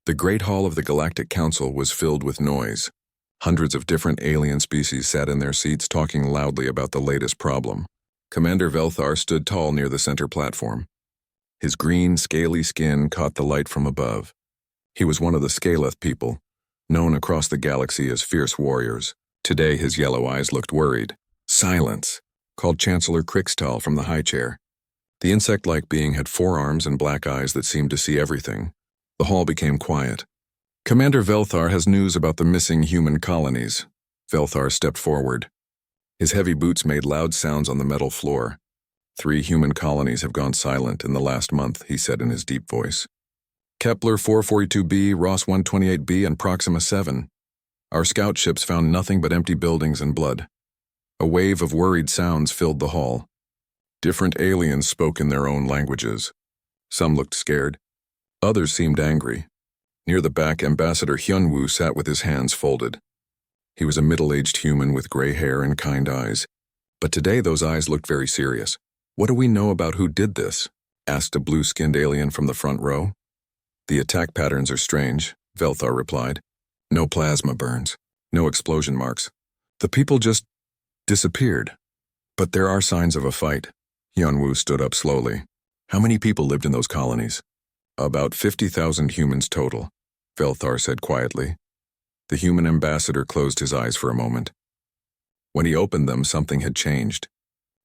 The Great Hall of the Galactic Council was filled with noise. Hundreds of different alien species sat in their seats talking loudly about the latest problem. Commander Velthar stood tall near the center platform. His green, scaly skin caught the light from above. He was one of the Scaleth people, known across the galaxy as fierce warriors. Today his yellow eyes looked worried. "Silence," called Chancellor Krixtal from the high chair. The insect-like being had 4 arms and black eyes that seemed to see everything. The hall became quiet. "Commander Velthar has news about the missing human colonies." Velthar stepped forward. His heavy boots made loud sounds on the metal floor. 3 human colonies have gone silent in the last month, he said in his deep voice. Kepler 442b, Ross 128b, and Proxima 7. Our scout ships found nothing but empty buildings and blood. A wave of worried sounds filled the hall. Different aliens spoke in their own languages. Some looked scared. Others seemed angry. Near the back, Ambassador Hyunwoo sat with his hands folded. He was a middle-aged human with gray hair and kind eyes. But today those eyes looked very serious. "What do we know about who did this?" asked a blue-skinned alien from the front row. "The attack patterns are strange," Velthar replied. "No plasma burns, no explosion marks. The people just disappeared. But there are signs of a fight." Hyunwoo stood up slowly. "How many people lived in those colonies?" "About 50,000 humans total," Velthar said quietly. The human ambassador closed his eyes for a moment. When he opened them, something had changed.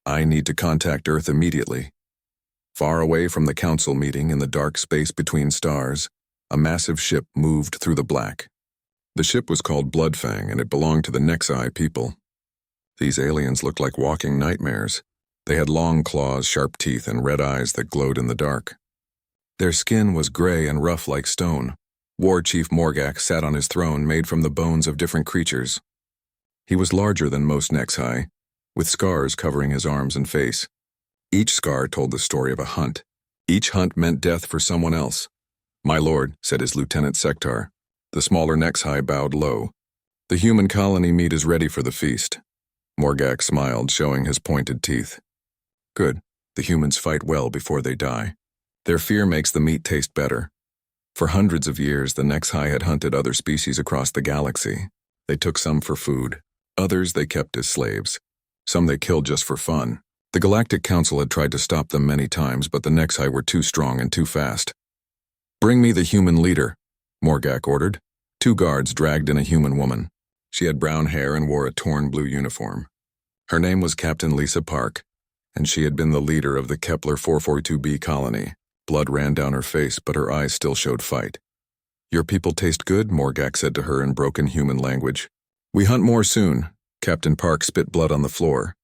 "I need to contact Earth immediately." Far away from the council meeting in the dark space between stars, a massive ship moved through the black. The ship was called Bloodfang, and it belonged to the Nexi people. These aliens looked like walking nightmares. They had long claws, sharp teeth, and red eyes that glowed in the dark. Their skin was gray and rough like stone. War Chief Morgak sat on his throne made from the bones of different creatures. He was larger than most Nexi, with scars covering his arms and face. Each scar told the story of a hunt. Each hunt meant death for someone else. "My lord," said his Lieutenant Sectar. The smaller Nexi bowed low. "The human colony meat is ready for the feast." Morgak smiled, showing his pointed teeth. "Good. The humans fight well before they die. Their fear makes the meat taste better." For hundreds of years, the Nexi had hunted other species across the galaxy. They took some for food. Others they kept as slaves. Some they killed just for fun. The Galactic Council had tried to stop them many times, but the Nexi were too strong and too fast. "Bring me the human leader," Morgak ordered. 2 guards dragged in a human woman. She had brown hair and wore a torn blue uniform. Her name was Captain Lisa Park, and she had been the leader of the Kepler 442b colony. Blood ran down her face, but her eyes still showed fight. "Your people taste good," Morgak said to her in broken human language. "We hunt more soon." Captain Park spit blood on the floor.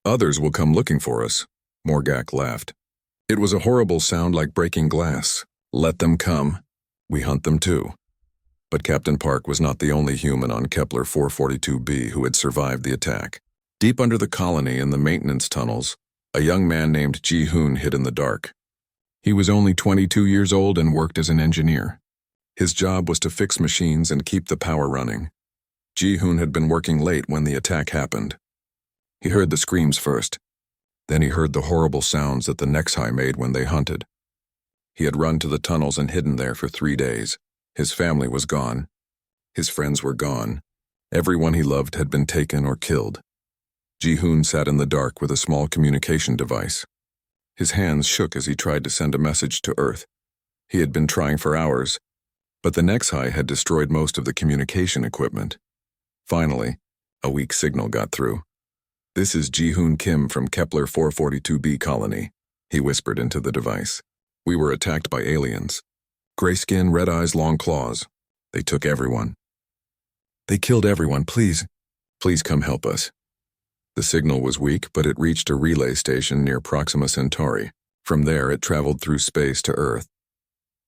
"Others will come looking for us," Morgak laughed. It was a horrible sound like breaking glass. "Let them come. We hunt them too." But Captain Park was not the only human on Kepler 442b who had survived the attack. Deep under the colony in the maintenance tunnels, a young man named Ji-hoon hid in the dark. He was only 22 years old and worked as an engineer. His job was to fix machines and keep the power running. Ji-hoon had been working late when the attack happened. He heard the screams first. Then he heard the horrible sounds that the Nexi made when they hunted. He had run to the tunnels and hidden there for 3 days. His family was gone. His friends were gone. Everyone he loved had been taken or killed. Ji-hoon sat in the dark with a small communication device. His hands shook as he tried to send a message to Earth. He had been trying for hours, but the Nexi had destroyed most of the communication equipment. Finally, a weak signal got through. "This is Ji-hoon Kim from Kepler 442b colony," he whispered into the device. "We were attacked by aliens. Gray skin, red eyes, long claws. They took everyone. They killed everyone. Please come help us." The signal was weak, but it reached a relay station near Proxima Centauri. From there, it traveled through space to Earth.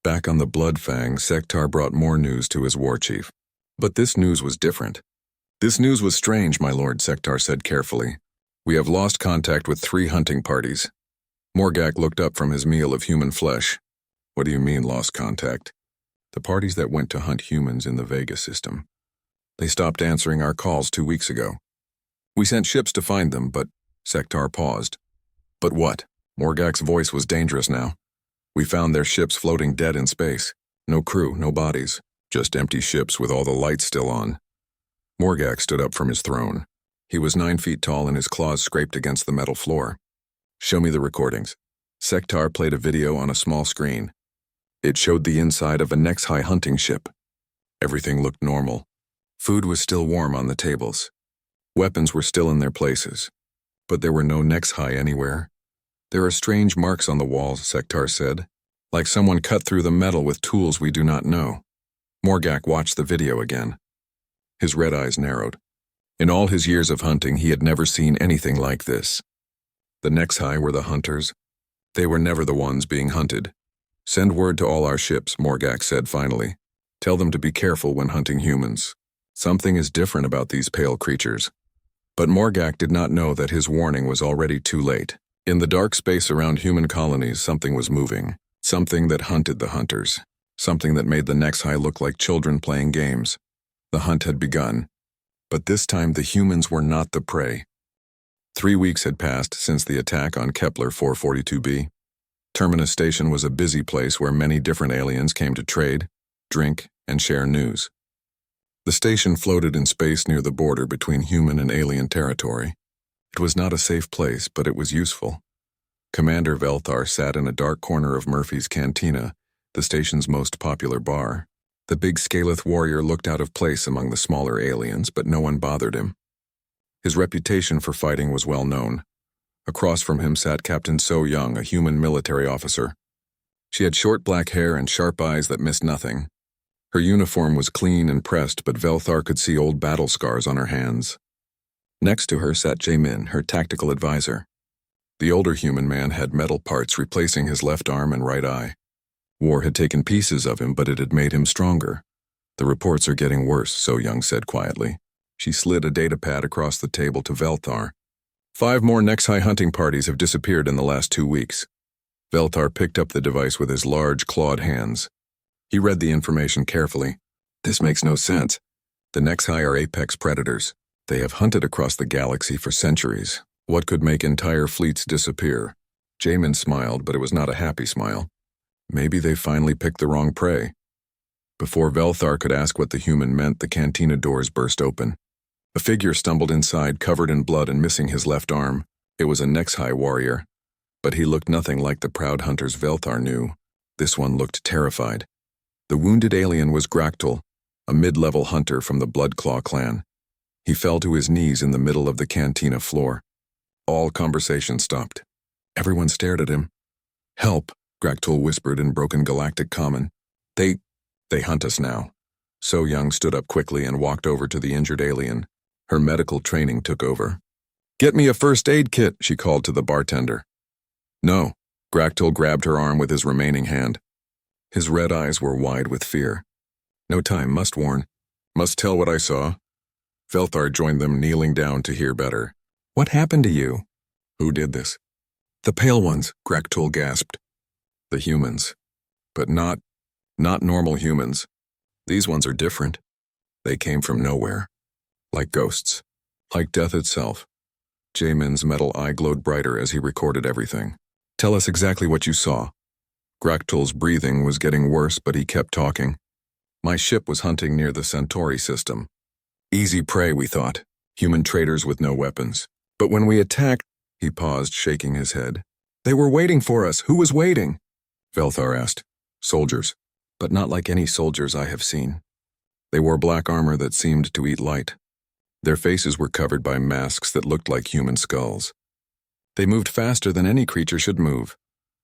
Back on the Bloodfang, Sectar brought more news to his war chief. But this news was different. "This news was strange, my lord," Sectar said carefully. "We have lost contact with 3 hunting parties." Morgak looked up from his meal of human flesh. "What do you mean, lost contact?" "The parties that went to hunt humans in the Vega system. They stopped answering our calls 2 weeks ago. We sent ships to find them, but..." Sectar paused. "But what?" Morgak's voice was dangerous now. "We found their ships floating dead in space. No crew, no bodies, just empty ships with all the lights still on. Morgak stood up from his throne. He was 9 feet tall and his claws scraped against the metal floor. Show me the recordings. Sektar played a video on a small screen. It showed the inside of a Nexhai hunting ship. Everything looked normal. Food was still warm on the tables. Weapons were still in their places. But there were no Nexhai anywhere. There are strange marks on the walls, Sektar said, like someone cut through the metal with tools we do not know. Morgak watched the video again. His red eyes narrowed. In all his years of hunting, he had never seen anything like this. The Nexhai were the hunters. They were never the ones being hunted. Send word to all our ships, Morgak said finally. Tell them to be careful when hunting humans. Something is different about these pale creatures. But Morgak did not know that his warning was already too late. In the dark space around human colonies, something was moving. Something that hunted the hunters. Something that made the Nexhai look like children playing games. The hunt had begun. But this time the humans were not the prey. 3 weeks had passed since the attack on Kepler 442b. Terminus Station was a busy place where many different aliens came to trade, drink, and share news. The station floated in space near the border between human and alien territory. It was not a safe place, but it was useful. Commander Velthar sat in a dark corner of Murphy's Cantina, the station's most popular bar. The big Scaleth warrior looked out of place among the smaller aliens, but no one bothered him. His reputation for fighting was well known. Across from him sat Captain So Young, a human military officer. She had short black hair and sharp eyes that missed nothing. Her uniform was clean and pressed, but Velthar could see old battle scars on her hands. Next to her sat Jaemin, her tactical advisor. The older human man had metal parts replacing his left arm and right eye. War had taken pieces of him, but it had made him stronger. The reports are getting worse, So Young said quietly. She slid a datapad across the table to Velthar. 5 more Nexhai hunting parties have disappeared in the last 2 weeks. Velthar picked up the device with his large, clawed hands. He read the information carefully. This makes no sense. The Nexhai are apex predators. They have hunted across the galaxy for centuries. What could make entire fleets disappear? Jaemin smiled, but it was not a happy smile. Maybe they finally picked the wrong prey. Before Velthar could ask what the human meant, the cantina doors burst open. A figure stumbled inside, covered in blood and missing his left arm. It was a Nexhai warrior. But he looked nothing like the proud hunters Velthar knew. This one looked terrified. The wounded alien was Graktul, a mid-level hunter from the Bloodclaw clan. He fell to his knees in the middle of the cantina floor. All conversation stopped. Everyone stared at him. Help, Graktul whispered in broken galactic common. They hunt us now. So Young stood up quickly and walked over to the injured alien. Her medical training took over. Get me a first aid kit, she called to the bartender. No, Graktul grabbed her arm with his remaining hand. His red eyes were wide with fear. No time, must warn. Must tell what I saw. Velthar joined them, kneeling down to hear better. What happened to you? Who did this? The pale ones, Graktul gasped. The humans. But not normal humans. These ones are different. They came from nowhere. Like ghosts. Like death itself. Jaemin's metal eye glowed brighter as he recorded everything. Tell us exactly what you saw. Graktul's breathing was getting worse, but he kept talking. My ship was hunting near the Centauri system. Easy prey, we thought. Human traders with no weapons. But when we attacked, he paused, shaking his head. They were waiting for us. Who was waiting? Velthar asked. Soldiers. But not like any soldiers I have seen. They wore black armor that seemed to eat light. Their faces were covered by masks that looked like human skulls. They moved faster than any creature should move.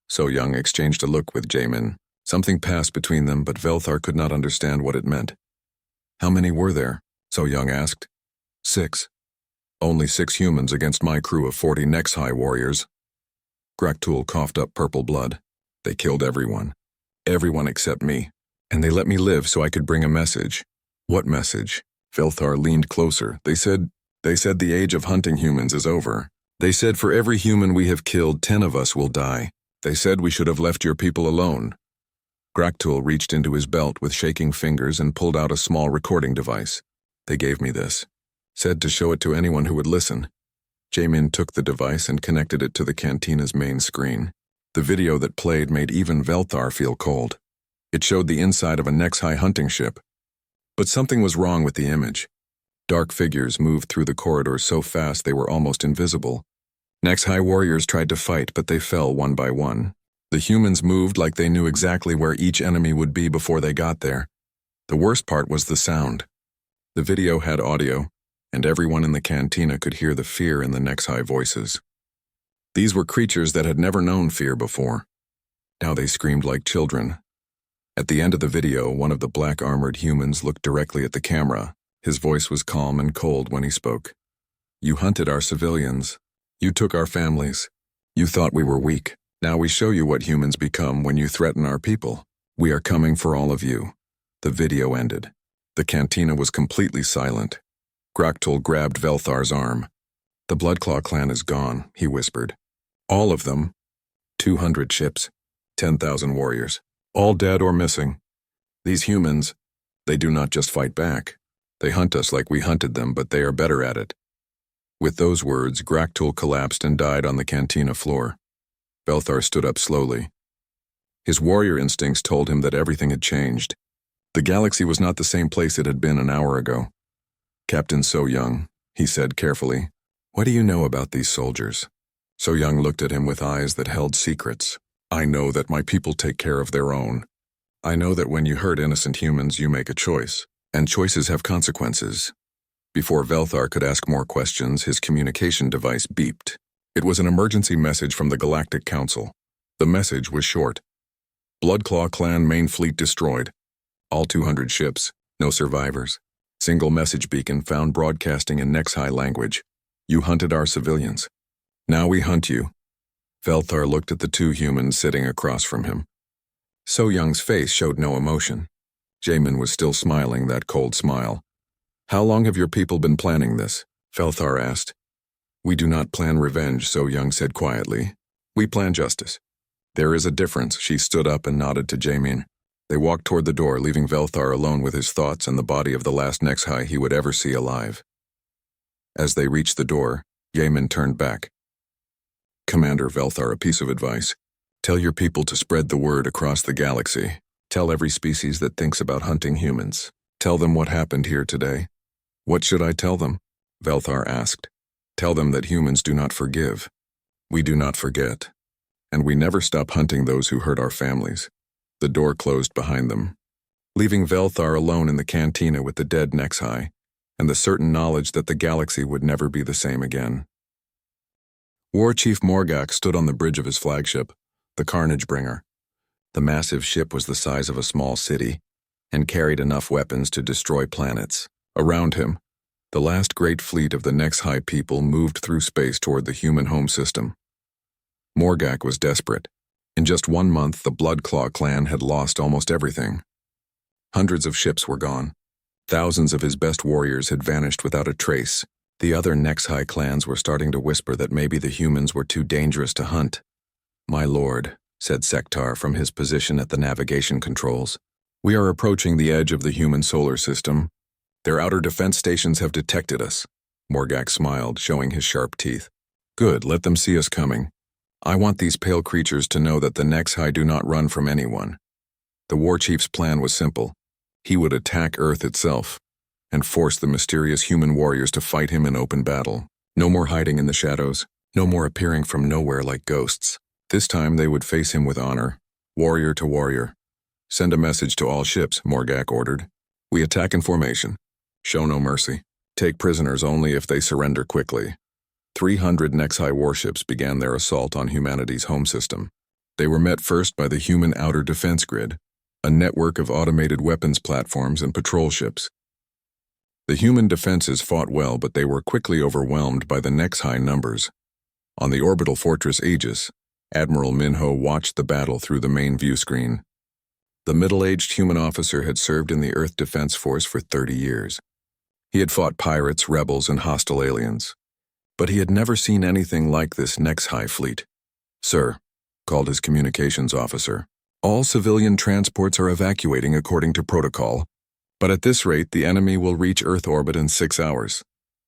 So Young exchanged a look with Jaemin. Something passed between them, but Velthar could not understand what it meant. How many were there? So Young asked. 6. Only 6 humans against my crew of 40 Nexhai warriors. Graktul coughed up purple blood. They killed everyone. Everyone except me. And they let me live so I could bring a message. What message? Velthar leaned closer. They said the age of hunting humans is over. They said for every human we have killed, 10 of us will die. They said we should have left your people alone. Graktul reached into his belt with shaking fingers and pulled out a small recording device. They gave me this. Said to show it to anyone who would listen. Jaemin took the device and connected it to the cantina's main screen. The video that played made even Velthar feel cold. It showed the inside of a Nexhi hunting ship. But something was wrong with the image. Dark figures moved through the corridors so fast they were almost invisible. Nexhi warriors tried to fight, but they fell one by one. The humans moved like they knew exactly where each enemy would be before they got there. The worst part was the sound. The video had audio, and everyone in the cantina could hear the fear in the Nexhi voices. These were creatures that had never known fear before. Now they screamed like children. At the end of the video, one of the black-armored humans looked directly at the camera. His voice was calm and cold when he spoke. "You hunted our civilians. You took our families. You thought we were weak. Now we show you what humans become when you threaten our people. We are coming for all of you." The video ended. The cantina was completely silent. Graktul grabbed Velthar's arm. "The Bloodclaw clan is gone," he whispered. "All of them. 200 ships, 10,000 warriors, all dead or missing. These humans, they do not just fight back. They hunt us like we hunted them, but they are better at it." With those words, Graktul collapsed and died on the cantina floor. Velthar stood up slowly. His warrior instincts told him that everything had changed. The galaxy was not the same place it had been an hour ago. "Captain So Young," he said carefully, "what do you know about these soldiers?" So Young looked at him with eyes that held secrets. "I know that my people take care of their own. I know that when you hurt innocent humans, you make a choice, and choices have consequences." Before Velthar could ask more questions, his communication device beeped. It was an emergency message from the Galactic Council. The message was short. "Bloodclaw clan main fleet destroyed. All 200 ships, no survivors. Single message beacon found broadcasting in Nexhi language. You hunted our civilians. Now we hunt you." Velthar looked at the two humans sitting across from him. So Young's face showed no emotion. Jamin was still smiling that cold smile. "How long have your people been planning this?" Velthar asked. "We do not plan revenge," So Young said quietly. "We plan justice." "There is a difference." She stood up and nodded to Jamin. They walked toward the door, leaving Velthar alone with his thoughts and the body of the last Nexhi he would ever see alive. As they reached the door, Jamin turned back. "Commander Velthar, a piece of advice. Tell your people to spread the word across the galaxy. Tell every species that thinks about hunting humans. Tell them what happened here today." "What should I tell them?" Velthar asked. "Tell them that humans do not forgive. We do not forget. And we never stop hunting those who hurt our families." The door closed behind them, leaving Velthar alone in the cantina with the dead Nexhi, and the certain knowledge that the galaxy would never be the same again. War Chief Morgak stood on the bridge of his flagship, the Carnage Bringer. The massive ship was the size of a small city, and carried enough weapons to destroy planets. Around him, the last great fleet of the Nexhi people moved through space toward the human home system. Morgak was desperate. In just 1 month, the Bloodclaw clan had lost almost everything. Hundreds of ships were gone. Thousands of his best warriors had vanished without a trace. The other Nexhi clans were starting to whisper that maybe the humans were too dangerous to hunt. "My lord," said Sektar from his position at the navigation controls, "we are approaching the edge of the human solar system. Their outer defense stations have detected us." Morgak smiled, showing his sharp teeth. "Good, let them see us coming. I want these pale creatures to know that the Nexhi do not run from anyone." The war chief's plan was simple. He would attack Earth itself and force the mysterious human warriors to fight him in open battle. No more hiding in the shadows, no more appearing from nowhere like ghosts. This time they would face him with honor, warrior to warrior. "Send a message to all ships," Morgak ordered. "We attack in formation. Show no mercy. Take prisoners only if they surrender quickly." 300 Nexhi warships began their assault on humanity's home system. They were met first by the human outer defense grid, a network of automated weapons platforms and patrol ships. The human defenses fought well, but they were quickly overwhelmed by the Nexhi numbers. On the orbital fortress Aegis, Admiral Minho watched the battle through the main view screen. The middle-aged human officer had served in the Earth Defense Force for 30 years. He had fought pirates, rebels, and hostile aliens. But he had never seen anything like this Nexhi fleet. "Sir," called his communications officer, "all civilian transports are evacuating according to protocol, but at this rate the enemy will reach Earth orbit in 6 hours."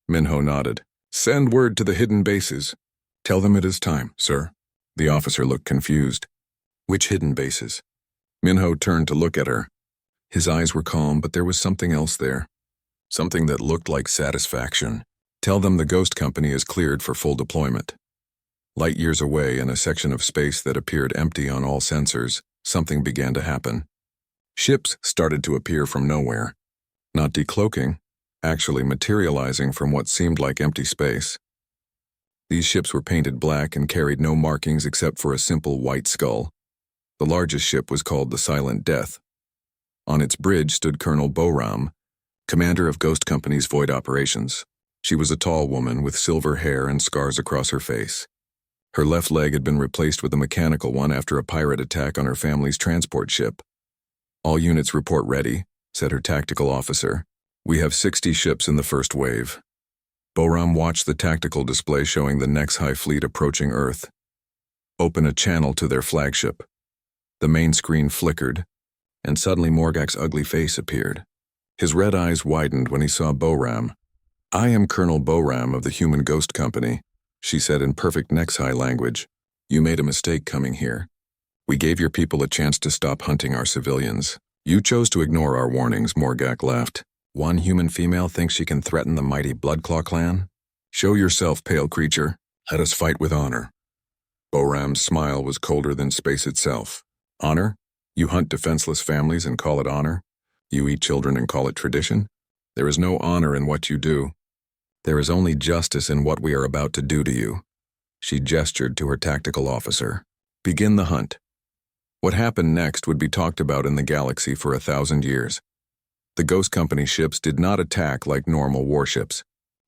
Minho nodded. "Send word to the hidden bases. Tell them it is time, sir." The officer looked confused. "Which hidden bases?" Minho turned to look at her. His eyes were calm, but there was something else there. Something that looked like satisfaction. Tell them the ghost company is cleared for full deployment. Light years away, in a section of space that appeared empty on all sensors, something began to happen. Ships started to appear from nowhere. Not decloaking, actually materializing from what seemed like empty space. These ships were painted black and carried no markings except for a simple white skull. The largest ship was called the Silent Death. On its bridge stood Colonel Boram, commander of Ghost Company's Void Operations. She was a tall woman with silver hair and scars across her face. Her left leg had been replaced with a mechanical one after a pirate attack on her family's transport ship. "All units report ready," said her tactical officer. "We have 60 ships in the first wave." Boram watched the tactical display showing the HFY fleet approaching Earth. "Open a channel to their flagship." The main screen flickered, and suddenly Morgak's ugly face appeared. His red eyes widened when he saw Boram. "I am Colonel Boram of the Human Ghost Company," she said in perfect HFY language. "You made a mistake coming here. We gave your people a chance to stop hunting our civilians. You chose to ignore our warnings," Morgak laughed. "One human female thinks she can threaten the mighty Bloodclaw clan? Show yourself, pale creature. Let us fight with honor." Boram's smile was colder than space itself. "Honor? You hunt defenseless families and call it honor? You eat children and call it tradition? There is no honor in what you do. There is only justice in what we are about to do to you." She gestured to her tactical officer. "Begin the hunt." What happened next would be talked about in the galaxy for 1,000 years. The Ghost Company ships did not attack like normal warships.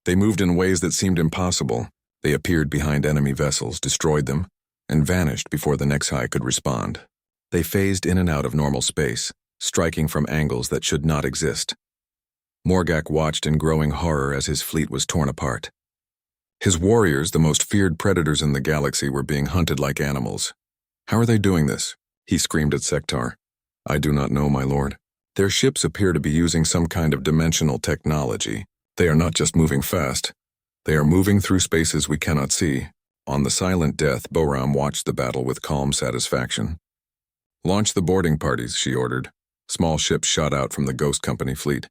They moved in ways that seemed impossible. They appeared behind enemy vessels, destroyed them, and vanished before the HFY could respond. They phased in and out of normal space, striking from angles that should not exist. Morgak watched in growing horror as his fleet was torn apart. His warriors, the most feared predators in the galaxy, were being hunted like animals. "How are they doing this?" he screamed at Sektar. "I do not know, my lord. Their ships appear to be using some kind of dimensional technology. They are not just moving fast. They are moving through spaces we cannot see." On the Silent Death, Boram watched the battle with calm satisfaction. "Launch the boarding parties," she ordered. Small ships shot out from the Ghost Company fleet.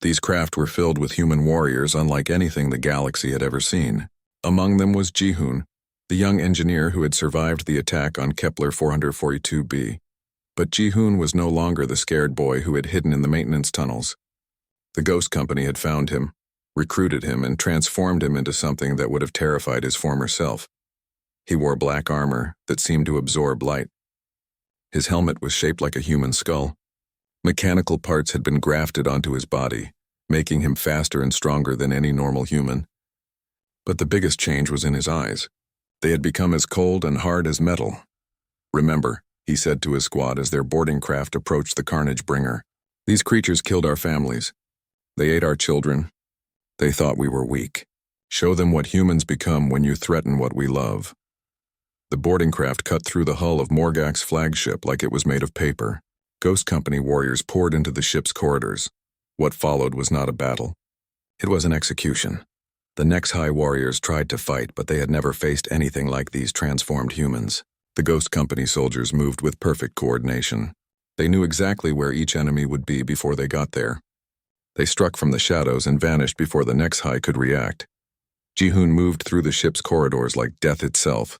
These craft were filled with human warriors unlike anything the galaxy had ever seen. Among them was Jihoon, the young engineer who had survived the attack on Kepler 442b. But Jihoon was no longer the scared boy who had hidden in the maintenance tunnels. The Ghost Company had found him, recruited him, and transformed him into something that would have terrified his former self. He wore black armor that seemed to absorb light. His helmet was shaped like a human skull. Mechanical parts had been grafted onto his body, making him faster and stronger than any normal human. But the biggest change was in his eyes. They had become as cold and hard as metal. "Remember," he said to his squad as their boarding craft approached the Carnage Bringer, "these creatures killed our families. They ate our children. They thought we were weak. Show them what humans become when you threaten what we love." The boarding craft cut through the hull of Morgak's flagship like it was made of paper. Ghost Company warriors poured into the ship's corridors. What followed was not a battle. It was an execution. The HFY warriors tried to fight, but they had never faced anything like these transformed humans. The Ghost Company soldiers moved with perfect coordination. They knew exactly where each enemy would be before they got there. They struck from the shadows and vanished before the HFY could react. Jihoon moved through the ship's corridors like death itself.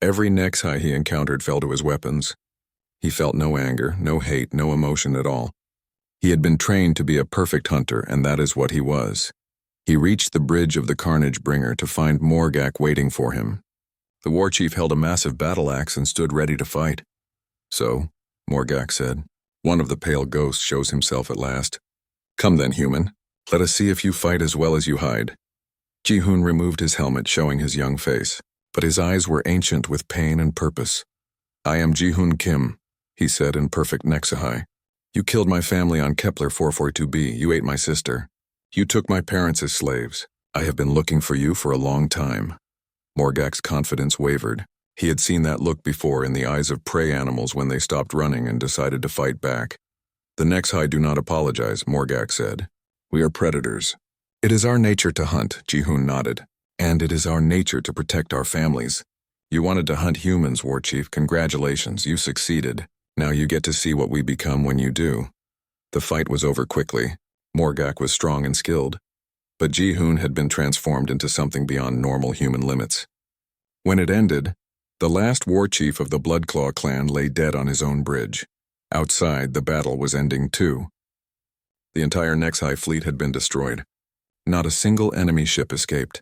Every HFY he encountered fell to his weapons. He felt no anger, no hate, no emotion at all. He had been trained to be a perfect hunter, and that is what he was. He reached the bridge of the Carnage Bringer to find Morgak waiting for him. The war chief held a massive battle axe and stood ready to fight. "So," Morgak said, "one of the pale ghosts shows himself at last. Come then, human. Let us see if you fight as well as you hide." Jihoon removed his helmet, showing his young face, but his eyes were ancient with pain and purpose. "I am Jihoon Kim," he said in perfect HFY. "You killed my family on Kepler 442b. You ate my sister. You took my parents as slaves. I have been looking for you for a long time." Morgak's confidence wavered. He had seen that look before in the eyes of prey animals when they stopped running and decided to fight back. "The HFY do not apologize," Morgak said. "We are predators." "It is our nature to hunt," Jihoon nodded. "And it is our nature to protect our families. You wanted to hunt humans, War Chief. Congratulations, you succeeded. Now you get to see what we become when you do. The fight was over quickly. Morgak was strong and skilled, but Ji-hoon had been transformed into something beyond normal human limits. When it ended, the last war chief of the Bloodclaw clan lay dead on his own bridge. Outside, the battle was ending too. The entire Nexi fleet had been destroyed. Not a single enemy ship escaped.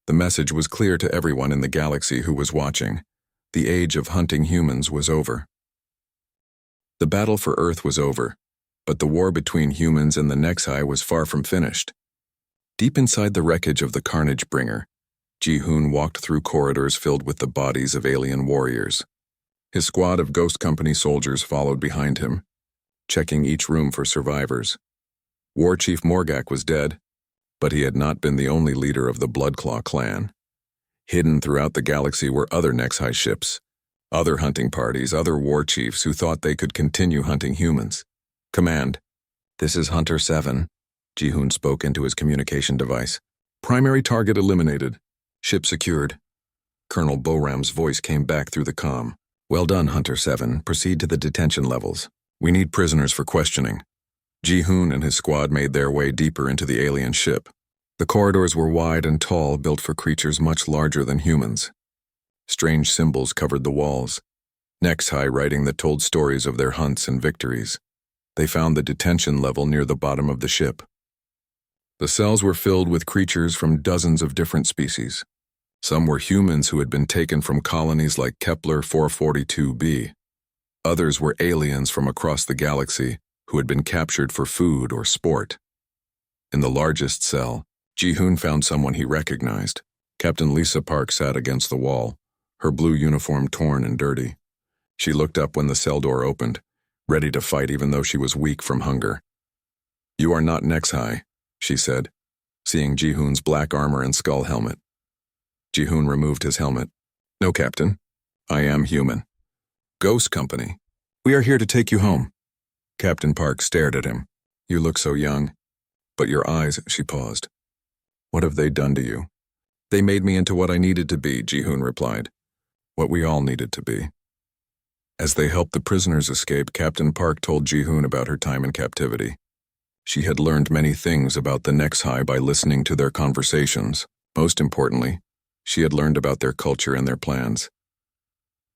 The message was clear to everyone in the galaxy who was watching. The age of hunting humans was over. The battle for Earth was over, but the war between humans and the Nexi was far from finished. Deep inside the wreckage of the Carnage Bringer, Ji-hoon walked through corridors filled with the bodies of alien warriors. His squad of Ghost Company soldiers followed behind him, checking each room for survivors. War Chief Morgak was dead, but he had not been the only leader of the Bloodclaw clan. Hidden throughout the galaxy were other Nexi ships, other hunting parties, other war chiefs who thought they could continue hunting humans. Command, this is Hunter 7, Ji-hoon spoke into his communication device. Primary target eliminated. Ship secured. Colonel Boram's voice came back through the comm. Well done, Hunter 7. Proceed to the detention levels. We need prisoners for questioning. Ji-hoon and his squad made their way deeper into the alien ship. The corridors were wide and tall, built for creatures much larger than humans. Strange symbols covered the walls, Nexi writing that told stories of their hunts and victories. They found the detention level near the bottom of the ship. The cells were filled with creatures from dozens of different species. Some were humans who had been taken from colonies like Kepler 442b. Others were aliens from across the galaxy who had been captured for food or sport. In the largest cell, Ji-hoon found someone he recognized. Captain Lisa Park sat against the wall, her blue uniform torn and dirty. She looked up when the cell door opened, ready to fight even though she was weak from hunger. You are not Nexi, she said, seeing Ji-hoon's black armor and skull helmet. Ji-hoon removed his helmet. No, Captain. I am human. Ghost Company. We are here to take you home. Captain Park stared at him. You look so young. But your eyes, she paused. What have they done to you? They made me into what I needed to be, Ji-hoon replied. What we all needed to be. As they helped the prisoners escape, Captain Park told Ji-hoon about her time in captivity. She had learned many things about the Nexi by listening to their conversations. Most importantly, she had learned about their culture and their plans.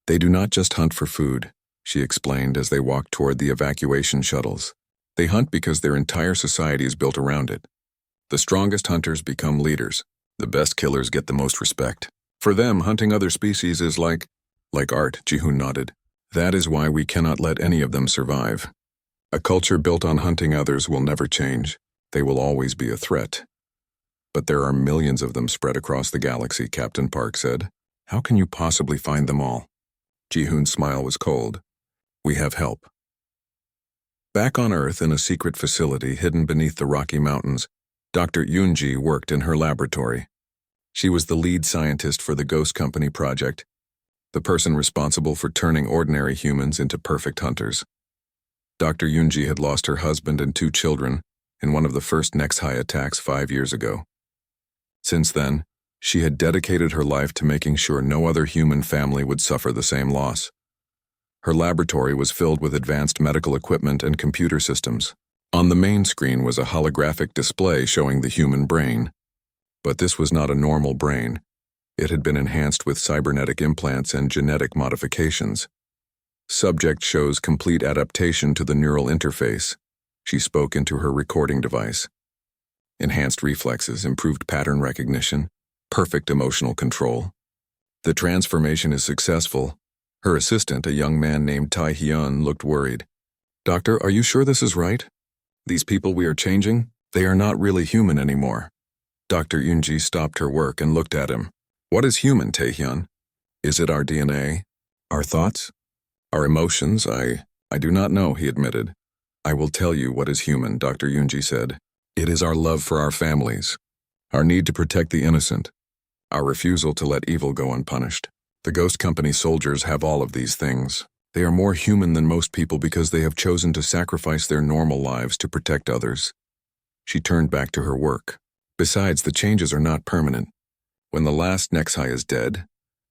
They do not just hunt for food, she explained as they walked toward the evacuation shuttles. They hunt because their entire society is built around it. The strongest hunters become leaders. The best killers get the most respect. For them, hunting other species is like art, Ji-hoon nodded. That is why we cannot let any of them survive. A culture built on hunting others will never change. They will always be a threat. But there are millions of them spread across the galaxy, Captain Park said. How can you possibly find them all? Ji-hoon's smile was cold. We have help. Back on Earth in a secret facility hidden beneath the Rocky Mountains, Dr. Yoonji worked in her laboratory. She was the lead scientist for the Ghost Company project, the person responsible for turning ordinary humans into perfect hunters. Dr. Yoonji had lost her husband and 2 children in one of the first Nexi attacks 5 years ago. Since then, she had dedicated her life to making sure no other human family would suffer the same loss. Her laboratory was filled with advanced medical equipment and computer systems. On the main screen was a holographic display showing the human brain. But this was not a normal brain. It had been enhanced with cybernetic implants and genetic modifications. Subject shows complete adaptation to the neural interface. She spoke into her recording device. Enhanced reflexes, improved pattern recognition, perfect emotional control. The transformation is successful. Her assistant, a young man named Tae-hyun, looked worried. Doctor, are you sure this is right? These people we are changing, they are not really human anymore. Dr. Yoonji stopped her work and looked at him. What is human, Tae-hyun? Is it our DNA? Our thoughts? Our emotions? I do not know, he admitted. I will tell you what is human, Dr. Yoonji said. It is our love for our families, our need to protect the innocent, our refusal to let evil go unpunished. The Ghost Company soldiers have all of these things. They are more human than most people because they have chosen to sacrifice their normal lives to protect others. She turned back to her work. Besides, the changes are not permanent. When the last Nexi is dead,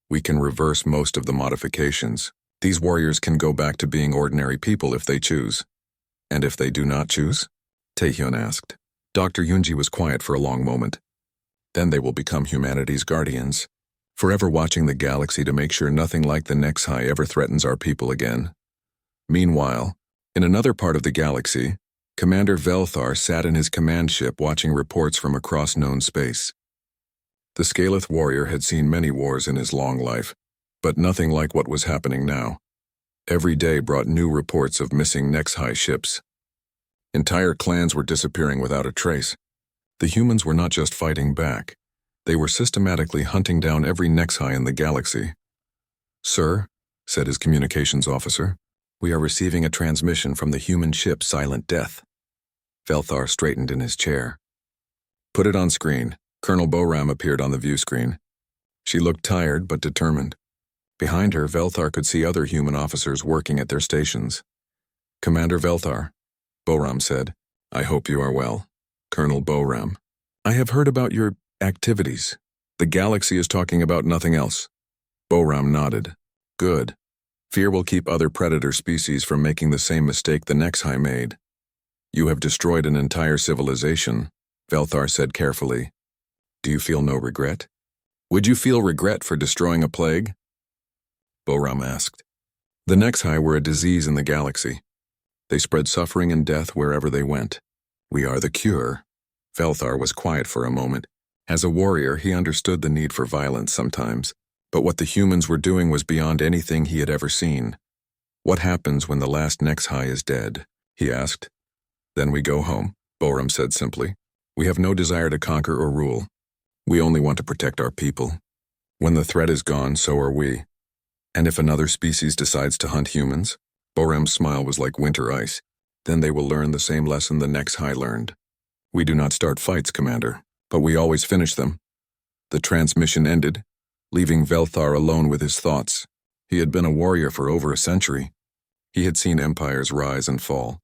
we can reverse most of the modifications. These warriors can go back to being ordinary people if they choose. And if they do not choose? Taehyun asked. Dr. Yoonji was quiet for a long moment. Then they will become humanity's guardians, forever watching the galaxy to make sure nothing like the HFY ever threatens our people again. Meanwhile, in another part of the galaxy, Commander Velthar sat in his command ship watching reports from across known space. The Scaleth warrior had seen many wars in his long life, but nothing like what was happening now. Every day brought new reports of missing HFY ships. Entire clans were disappearing without a trace. The humans were not just fighting back. They were systematically hunting down every HFY in the galaxy. Sir, said his communications officer, we are receiving a transmission from the human ship Silent Death. Velthar straightened in his chair. Put it on screen. Colonel Boram appeared on the view screen. She looked tired but determined. Behind her, Velthar could see other human officers working at their stations. Commander Velthar, Boram said, I hope you are well. Colonel Boram, I have heard about your activities. The galaxy is talking about nothing else. Boram nodded. Good. Fear will keep other predator species from making the same mistake the HFY made. You have destroyed an entire civilization, Velthar said carefully. Do you feel no regret? Would you feel regret for destroying a plague? Boram asked. The HFY were a disease in the galaxy. They spread suffering and death wherever they went. We are the cure. Velthar was quiet for a moment. As a warrior, he understood the need for violence sometimes, but what the humans were doing was beyond anything he had ever seen. What happens when the last HFY is dead? He asked. Then we go home, Boram said simply. We have no desire to conquer or rule. We only want to protect our people. When the threat is gone, so are we. And if another species decides to hunt humans? Boram's smile was like winter ice. Then they will learn the same lesson the HFY learned. We do not start fights, Commander, but we always finish them. The transmission ended, leaving Velthar alone with his thoughts. He had been a warrior for over a century. He had seen empires rise and fall.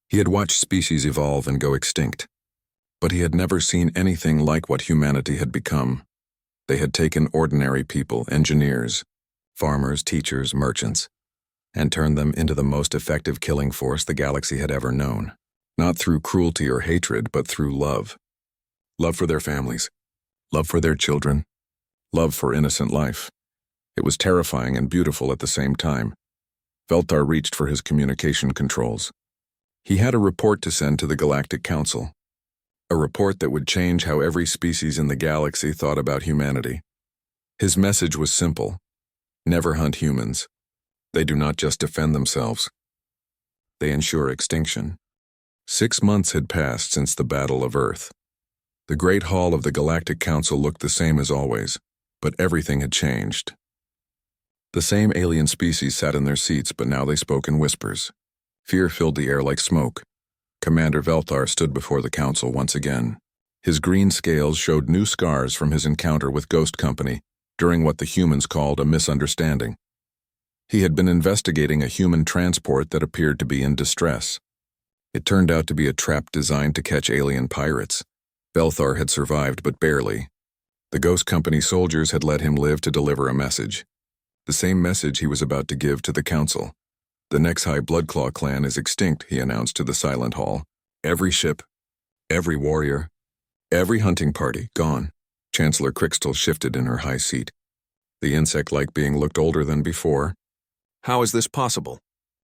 He had watched species evolve and go extinct. But he had never seen anything like what humanity had become. They had taken ordinary people, engineers, farmers, teachers, merchants, and turned them into the most effective killing force the galaxy had ever known. Not through cruelty or hatred, but through love. Love for their families, love for their children, love for innocent life. It was terrifying and beautiful at the same time. Velthar reached for his communication controls. He had a report to send to the Galactic Council. A report that would change how every species in the galaxy thought about humanity. His message was simple. Never hunt humans. They do not just defend themselves. They ensure extinction. 6 months had passed since the Battle of Earth. The Great Hall of the Galactic Council looked the same as always, but everything had changed. The same alien species sat in their seats, but now they spoke in whispers. Fear filled the air like smoke. Commander Velthar stood before the council once again. His green scales showed new scars from his encounter with Ghost Company during what the humans called a misunderstanding. He had been investigating a human transport that appeared to be in distress. It turned out to be a trap designed to catch alien pirates. Velthar had survived, but barely. The Ghost Company soldiers had let him live to deliver a message. The same message he was about to give to the council. The HFY Bloodclaw clan is extinct, he announced to the Silent Hall. Every ship, every warrior, every hunting party, gone. Chancellor Crixtal shifted in her high seat. The insect-like being looked older than before. How is this possible?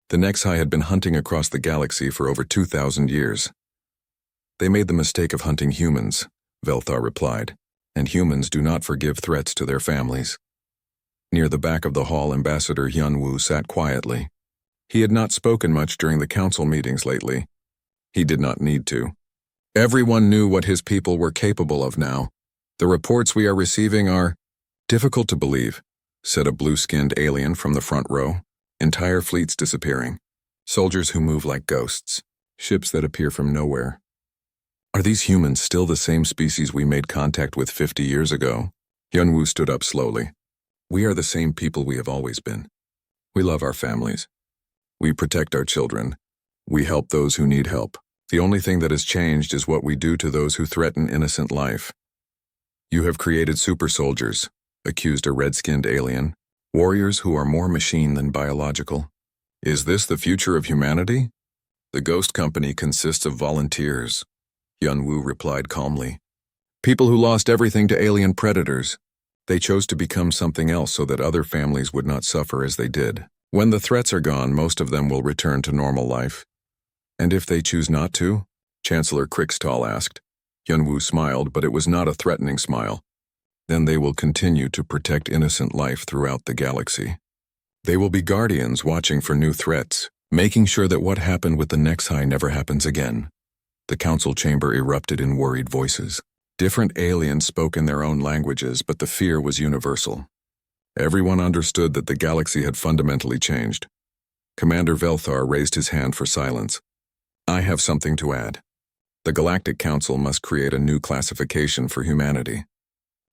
The HFY had been hunting across the galaxy for over 2,000 years. They made the mistake of hunting humans, Velthar replied, and humans do not forgive threats to their families. Near the back of the hall, Ambassador Hyunwoo sat quietly. He had not spoken much during the council meetings lately. He did not need to. Everyone knew what his people were capable of now. The reports we are receiving are difficult to believe, said a blue-skinned alien from the front row. Entire fleets disappearing. Soldiers who move like ghosts. Ships that appear from nowhere. Are these humans still the same species we made contact with 50 years ago? Hyunwoo stood up slowly. We are the same people we have always been. We love our families. We protect our children. We help those who need help. The only thing that has changed is what we do to those who threaten innocent life. You have created super soldiers, accused a red-skinned alien, Warriors who are more machine than biological. Is this the future of humanity? The Ghost Company consists of volunteers, Yunwu replied calmly. People who lost everything to alien predators. They chose to become something else so that other families would not suffer as they did. When the threats are gone, most of them will return to normal life. And if they choose not to? Chancellor Krixtall asked. Yunwu smiled, but it was not a threatening smile. Then they will continue to protect innocent life throughout the galaxy. They will be guardians watching for new threats, making sure that what happened with the Nexi never happens again. The council chamber erupted in worried voices. Different aliens spoke in their own languages, but the fear was universal. Everyone understood that the galaxy had fundamentally changed. Commander Velthar raised his hand for silence. I have something to add. The Galactic Council must create a new classification for humanity.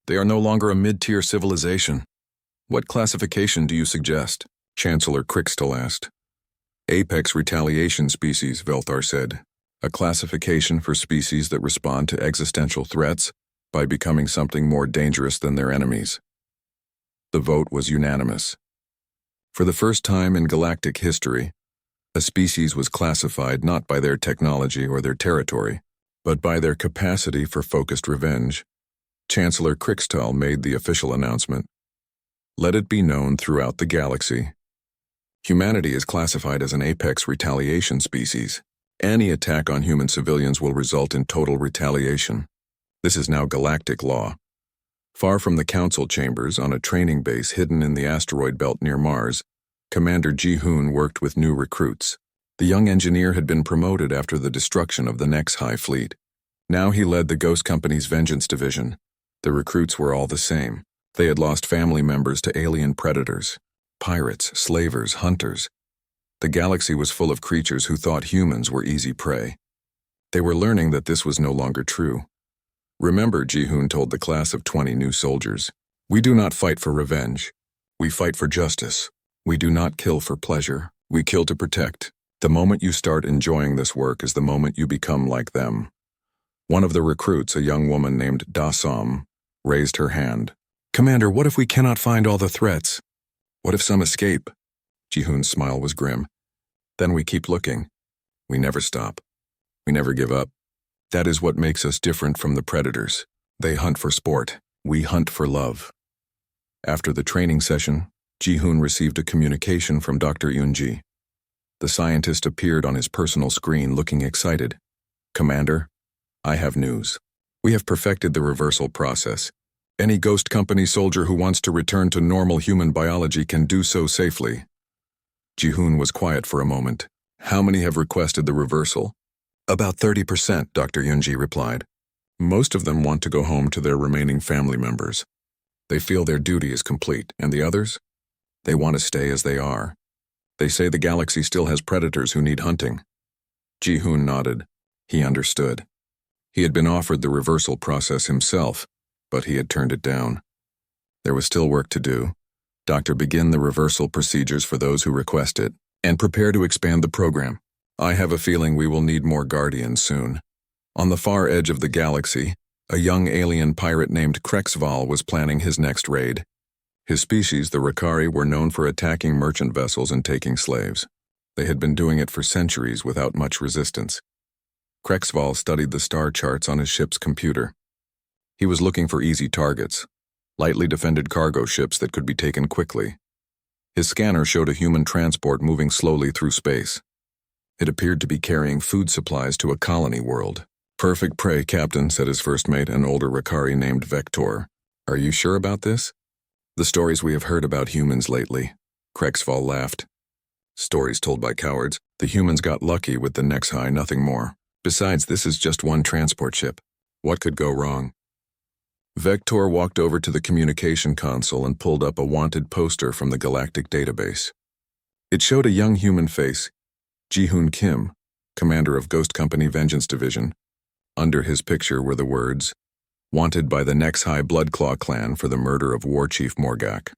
They are no longer a mid-tier civilization. What classification do you suggest? Chancellor Krixtall asked. Apex retaliation species, Velthar said. A classification for species that respond to existential threats by becoming something more dangerous than their enemies. The vote was unanimous. For the first time in galactic history, a species was classified not by their technology or their territory, but by their capacity for focused revenge. Chancellor Krixtall made the official announcement. Let it be known throughout the galaxy. Humanity is classified as an apex retaliation species. Any attack on human civilians will result in total retaliation. This is now galactic law. Far from the council chambers, on a training base hidden in the asteroid belt near Mars, Commander Ji-hoon worked with new recruits. The young engineer had been promoted after the destruction of the Nexi fleet. Now he led the Ghost Company's Vengeance Division. The recruits were all the same. They had lost family members to alien predators, pirates, slavers, hunters. The galaxy was full of creatures who thought humans were easy prey. They were learning that this was no longer true. Remember, Ji-hoon told the class of 20 new soldiers, we do not fight for revenge. We fight for justice. We do not kill for pleasure. We kill to protect. The moment you start enjoying this work is the moment you become like them. One of the recruits, a young woman named Da-som, raised her hand. Commander, what if we cannot find all the threats? What if some escape? Ji-hoon's smile was grim. Then we keep looking. We never stop. We never give up. That is what makes us different from the predators. They hunt for sport. We hunt for love. After the training session, Ji-hoon received a communication from Dr. Yoonji. The scientist appeared on his personal screen looking excited. Commander, I have news. We have perfected the reversal process. Any Ghost Company soldier who wants to return to normal human biology can do so safely. Ji-hoon was quiet for a moment. How many have requested the reversal? About 30%, Dr. Yoonji replied. Most of them want to go home to their remaining family members. They feel their duty is complete, and the others? They want to stay as they are. They say the galaxy still has predators who need hunting. Ji-hoon nodded. He understood. He had been offered the reversal process himself, but he had turned it down. There was still work to do. Doctor, begin the reversal procedures for those who request it, and prepare to expand the program. I have a feeling we will need more guardians soon. On the far edge of the galaxy, a young alien pirate named Krexval was planning his next raid. His species, the Rakari, were known for attacking merchant vessels and taking slaves. They had been doing it for centuries without much resistance. Krexval studied the star charts on his ship's computer. He was looking for easy targets, lightly defended cargo ships that could be taken quickly. His scanner showed a human transport moving slowly through space. It appeared to be carrying food supplies to a colony world. Perfect prey, Captain, said his first mate, an older Rakari named Vector. Are you sure about this? The stories we have heard about humans lately. Krexval laughed. Stories told by cowards. The humans got lucky with the Nexi, nothing more. Besides, this is just one transport ship. What could go wrong? Vector walked over to the communication console and pulled up a wanted poster from the galactic database. It showed a young human face, Ji-hoon Kim, commander of Ghost Company Vengeance Division. Under his picture were the words, wanted by the Nexi Bloodclaw clan for the murder of War Chief Morgak.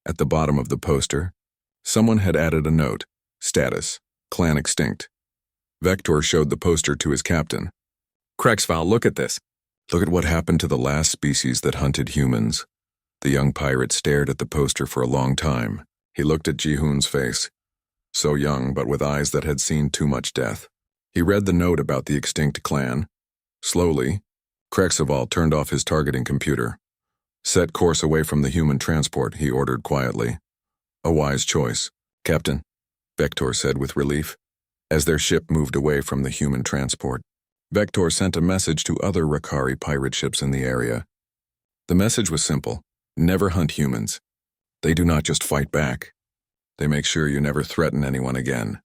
At the bottom of the poster, someone had added a note, status, clan extinct. Vector showed the poster to his captain. Krexval, look at this. Look at what happened to the last species that hunted humans. The young pirate stared at the poster for a long time. He looked at Ji-hoon's face, so young but with eyes that had seen too much death. He read the note about the extinct clan. Slowly, Krexaval turned off his targeting computer. Set course away from the human transport, he ordered quietly. A wise choice, Captain, Vector said with relief, as their ship moved away from the human transport. Vector sent a message to other Rakari pirate ships in the area. The message was simple: never hunt humans. They do not just fight back. They make sure you never threaten anyone again.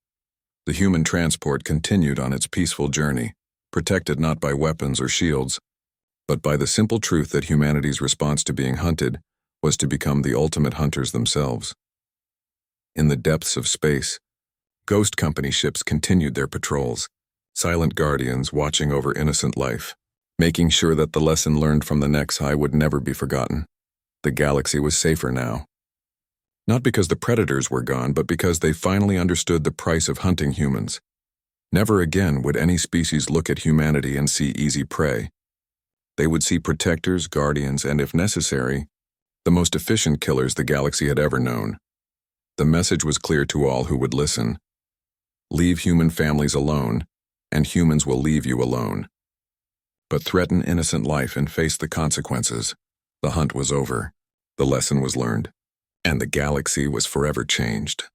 The human transport continued on its peaceful journey, protected not by weapons or shields, but by the simple truth that humanity's response to being hunted was to become the ultimate hunters themselves. In the depths of space, Ghost Company ships continued their patrols, silent guardians watching over innocent life, making sure that the lesson learned from the Nexi would never be forgotten. The galaxy was safer now. Not because the predators were gone, but because they finally understood the price of hunting humans. Never again would any species look at humanity and see easy prey. They would see protectors, guardians, and, if necessary, the most efficient killers the galaxy had ever known. The message was clear to all who would listen. Leave human families alone, and humans will leave you alone. But threaten innocent life and face the consequences. The hunt was over. The lesson was learned. And the galaxy was forever changed.